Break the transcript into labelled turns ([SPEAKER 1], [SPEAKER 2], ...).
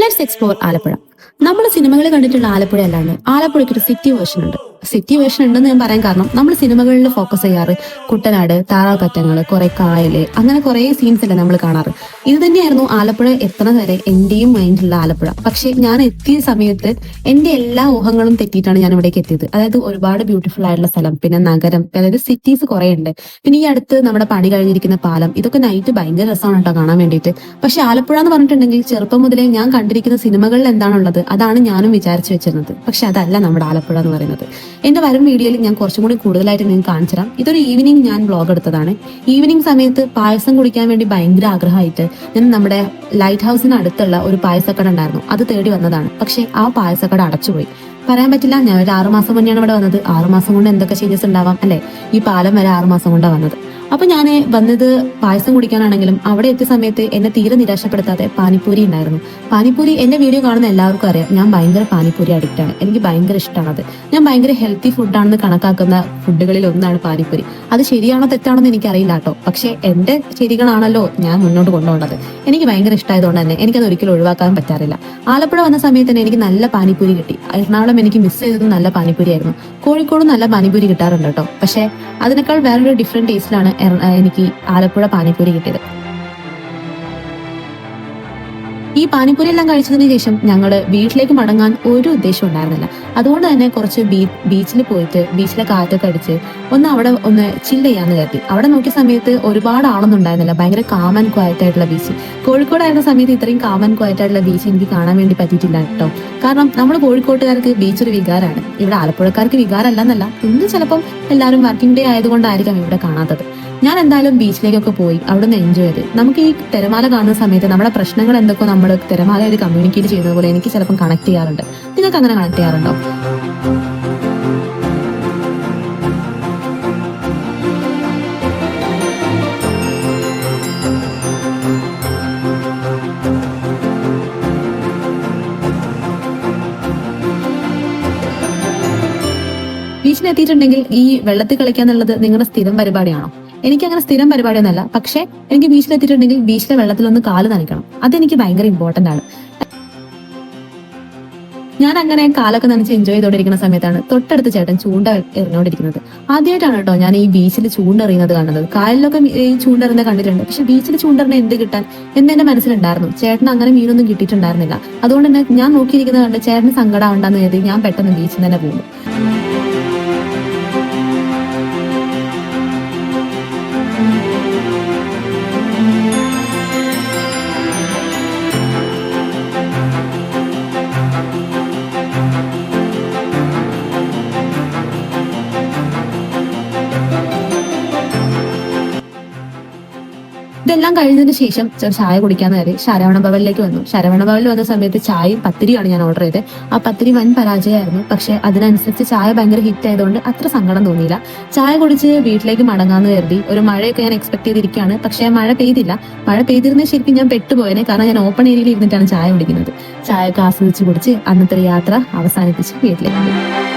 [SPEAKER 1] Let's explore Alappuzha. നമ്മൾ സിനിമകളിൽ കണ്ടിട്ടുള്ള ആലപ്പുഴ അല്ലാണ്ട് ആലപ്പുഴയ്ക്ക് ഒരു സിറ്റി വേർഷൻ ഉണ്ട്. സിറ്റി വേർഷൻ ഉണ്ടെന്ന് ഞാൻ പറയാൻ കാരണം നമ്മൾ സിനിമകളിൽ ഫോക്കസ് ചെയ്യാറ് കുട്ടനാട്, താറാപറ്റങ്ങൾ, കുറെ കായല്, അങ്ങനെ കുറെ സീൻസ് അല്ലേ നമ്മൾ കാണാറ്. ഇത് തന്നെയായിരുന്നു ആലപ്പുഴ എത്തുന്ന വരെ എന്റെയും മൈൻഡിലുള്ള ആലപ്പുഴ. പക്ഷെ ഞാൻ എത്തിയ സമയത്ത് എന്റെ എല്ലാ ഊഹങ്ങളും തെറ്റിയിട്ടാണ് ഞാൻ ഇവിടേക്ക് എത്തിയത്. അതായത് ഒരുപാട് ബ്യൂട്ടിഫുൾ ആയിട്ടുള്ള സ്ഥലം, പിന്നെ നഗരം, അതായത് സിറ്റീസ് കുറെ ഉണ്ട്. പിന്നെ ഈ അടുത്ത് നമ്മുടെ പണി കഴിഞ്ഞിരിക്കുന്ന പാലം, ഇതൊക്കെ നൈറ്റ് ഭയങ്കര രസമാണ് കേട്ടോ കാണാൻ വേണ്ടിയിട്ട്. പക്ഷെ ആലപ്പുഴ എന്ന് പറഞ്ഞിട്ടുണ്ടെങ്കിൽ ചെറുപ്പം മുതലേ ഞാൻ കണ്ടിരിക്കുന്ന സിനിമകളിൽ എന്താണുള്ളത് അതാണ് ഞാനും വിചാരിച്ചു വെച്ചിരുന്നത്. പക്ഷെ അതല്ല നമ്മുടെ ആലപ്പുഴ എന്ന് പറയുന്നത്. എന്റെ വരും വീഡിയോയിൽ ഞാൻ കുറച്ചും കൂടി കൂടുതലായിട്ട് നിങ്ങൾക്ക് കാണിച്ചു തരാം. ഇതൊരു ഈവനിങ് ഞാൻ വ്ളോഗ് എടുത്തതാണ്. ഈവനിങ് സമയത്ത് പായസം കുടിക്കാൻ വേണ്ടി ഭയങ്കര ആഗ്രഹമായിട്ട് ഞാൻ നമ്മുടെ ലൈറ്റ് ഹൗസിന് അടുത്തുള്ള ഒരു പായസക്കട ഉണ്ടായിരുന്നു, അത് തേടി വന്നതാണ്. പക്ഷെ ആ പായസക്കട അടച്ചുപോയി. പറയാൻ പറ്റില്ല, ഞാൻ ഒരു 6 മാസം മുന്നെയാണ് ഇവിടെ വന്നത്. 6 മാസം കൊണ്ട് എന്തൊക്കെ ചേഞ്ചസ് ഉണ്ടാവാം അല്ലെ. ഈ പാലം വരെ 6 മാസം കൊണ്ടാണ് വന്നത്. അപ്പൊ ഞാൻ വന്നത് പായസം കുടിക്കാനാണെങ്കിലും അവിടെ എത്തിയ സമയത്ത് എന്നെ തീരെ നിരാശപ്പെടുത്താതെ പാനിപ്പൂരി ഉണ്ടായിരുന്നു. പാനിപ്പൂരി എന്റെ വീഡിയോ കാണുന്ന എല്ലാവർക്കും അറിയാം, ഞാൻ ഭയങ്കര പാനിപ്പൂരി അഡിക്റ്റ് ആണ്. എനിക്ക് ഭയങ്കര ഇഷ്ടമാണ് അത്. ഞാൻ ഭയങ്കര ഹെൽത്തി ഫുഡാണെന്ന് കണക്കാക്കുന്ന ഫുഡുകളിൽ ഒന്നാണ് പാനിപ്പൂരി. അത് ശരിയാണോ തെറ്റാണോ എന്ന് എനിക്കറിയില്ല കേട്ടോ. പക്ഷെ എന്റെ ശരികളാണല്ലോ ഞാൻ മുന്നോട്ട് കൊണ്ടുപോകേണ്ടത്. എനിക്ക് ഭയങ്കര ഇഷ്ടമായതുകൊണ്ട് തന്നെ എനിക്കത് ഒരിക്കലും ഒഴിവാക്കാൻ പറ്റാറില്ല. ആലപ്പുഴ വന്ന സമയത്ത് തന്നെ എനിക്ക് നല്ല പാനിപ്പൂരി കിട്ടി. എറണാകുളം എനിക്ക് മിസ് ചെയ്തത് നല്ല പാനിപ്പൂരി ആയിരുന്നു. കോഴിക്കോട് നല്ല പാനിപ്പൂരി കിട്ടാറുണ്ട് കേട്ടോ. പക്ഷെ അതിനേക്കാൾ വേറൊരു ഡിഫറെന്റ് ടേസ്റ്റിലാണ് എനിക്ക് ആലപ്പുഴ പാനിപ്പൂരി കിട്ടിയത്. ഈ പാനിപ്പൂരി എല്ലാം കഴിച്ചതിന് ശേഷം ഞങ്ങള് വീട്ടിലേക്ക് മടങ്ങാൻ ഒരു ഉദ്ദേശം ഉണ്ടായിരുന്നില്ല. അതുകൊണ്ട് തന്നെ കുറച്ച് ബീച്ചിൽ പോയിട്ട് ബീച്ചിലെ കാറ്റൊക്കെ അടിച്ച് അവിടെ ചില്ല് ചെയ്യാന്ന് കരുതി. അവിടെ നോക്കിയ സമയത്ത് ഒരുപാട് ആളൊന്നും ഉണ്ടായിരുന്നില്ല. ഭയങ്കര കാം ആൻഡ് ക്വയറ്റ് ആയിട്ടുള്ള ബീച്ച്. കോഴിക്കോടായിരുന്ന സമയത്ത് ഇത്രയും കാം ആൻഡ് ക്വയറ്റ് ആയിട്ടുള്ള ബീച്ച് എനിക്ക് കാണാൻ വേണ്ടി പറ്റിയിട്ടില്ല കേട്ടോ. കാരണം നമ്മൾ കോഴിക്കോട്ടുകാർക്ക് ബീച്ച് ഒരു വികാരമാണ്. ഇവിടെ ആലപ്പുഴക്കാർക്ക് വികാരമല്ല എന്നല്ല, ഇന്ന് ചിലപ്പം എല്ലാവരും വർക്കിംഗ് ഡേ ആയതുകൊണ്ടായിരിക്കാം ഇവിടെ കാണാത്തത്. ഞാൻ എന്തായാലും ബീച്ചിലേക്കൊക്കെ പോയി അവിടെ നിന്ന് എൻജോയ് ചെയ്ത്. നമുക്ക് ഈ തിരമാല കാണുന്ന സമയത്ത് നമ്മുടെ പ്രശ്നങ്ങൾ എന്തൊക്കെ നമ്മൾ തിരമാലയിൽ കമ്മ്യൂണിക്കേറ്റ് ചെയ്യുന്നത് പോലെ എനിക്ക് ചിലപ്പം കണക്ട് ചെയ്യാറുണ്ട്. നിങ്ങൾക്ക് അങ്ങനെ കണക്ട് ചെയ്യാറുണ്ടോ? ബീച്ചിലെത്തിയിട്ടുണ്ടെങ്കിൽ ഈ വെള്ളത്തിൽ കളിക്കാന്നുള്ളത് നിങ്ങളുടെ സ്ഥിരം പരിപാടിയാണോ? എനിക്ക് അങ്ങനെ സ്ഥിരം പരിപാടിയൊന്നുമല്ല. പക്ഷെ എനിക്ക് ബീച്ചിലെത്തിയിട്ടുണ്ടെങ്കിൽ ബീച്ചിലെ വെള്ളത്തിലൊന്ന് കാല് നനയ്ക്കണം. അതെനിക്ക് ഭയങ്കര ഇമ്പോർട്ടന്റ് ആണ്. ഞാൻ അങ്ങനെ കാലൊക്കെ നനച്ച് എൻജോയ് ചെയ്തോണ്ടിരിക്കുന്ന സമയത്താണ് തൊട്ടടുത്ത് ചേട്ടൻ ചൂണ്ട എറിഞ്ഞോണ്ടിരിക്കുന്നത്. ആദ്യമായിട്ടാണ് കേട്ടോ ഞാൻ ഈ ബീച്ചിൽ ചൂണ്ടെറിയുന്നത് കാണുന്നത്. കായലിലൊക്കെ ചൂണ്ടെറിയുന്നത് കണ്ടിട്ടുണ്ട്, പക്ഷെ ബീച്ചിൽ ചൂണ്ടെറിഞ്ഞ എന്ത് കിട്ടാൻ എന്ന് എന്റെ മനസ്സിലുണ്ടായിരുന്നു. ചേട്ടന് അങ്ങനെ മീനൊന്നും കിട്ടിയിട്ടുണ്ടായിരുന്നില്ല. അതുകൊണ്ട് തന്നെ ഞാൻ നോക്കിയിരിക്കുന്നത് കണ്ട് ചേട്ടന് സങ്കടം ഉണ്ടാന്ന് കരുതി ഞാൻ പെട്ടെന്ന് ബീച്ചിൽ തന്നെ പോകുന്നു. ഇതെല്ലാം കഴിഞ്ഞതിന് ശേഷം ചായ കുടിക്കാന്ന് കയറി ശരവണ ഭവനിലേക്ക് വന്നു. ശരവണ ഭവനിൽ വന്ന സമയത്ത് ചായയും പത്തിരിയാണ് ഞാൻ ഓർഡർ ചെയ്തത്. ആ പത്തിരി വൻ പരാജയമായിരുന്നു. പക്ഷെ അതിനനുസരിച്ച് ചായ ഭയങ്കര ഹിറ്റ് ആയതുകൊണ്ട് അത്ര സങ്കടം തോന്നിയില്ല. ചായ കുടിച്ച് വീട്ടിലേക്ക് മടങ്ങാന്ന് കരുതി. ഒരു മഴയൊക്കെ ഞാൻ എക്സ്പെക്ട് ചെയ്തിരിക്കുകയാണ്. പക്ഷെ മഴ പെയ്തില്ല. മഴ പെയ്തിരുന്ന ശരിക്കും ഞാൻ പെട്ടുപോയനെ. കാരണം ഞാൻ ഓപ്പൺ ഏരിയയിൽ ഇരുന്നിട്ടാണ് ചായ കുടിക്കുന്നത്. ചായ ഒക്കെ ആസ്വദിച്ച് കുടിച്ച് അന്നത്തെ യാത്ര അവസാനിപ്പിച്ച് വീട്ടിലേക്ക്.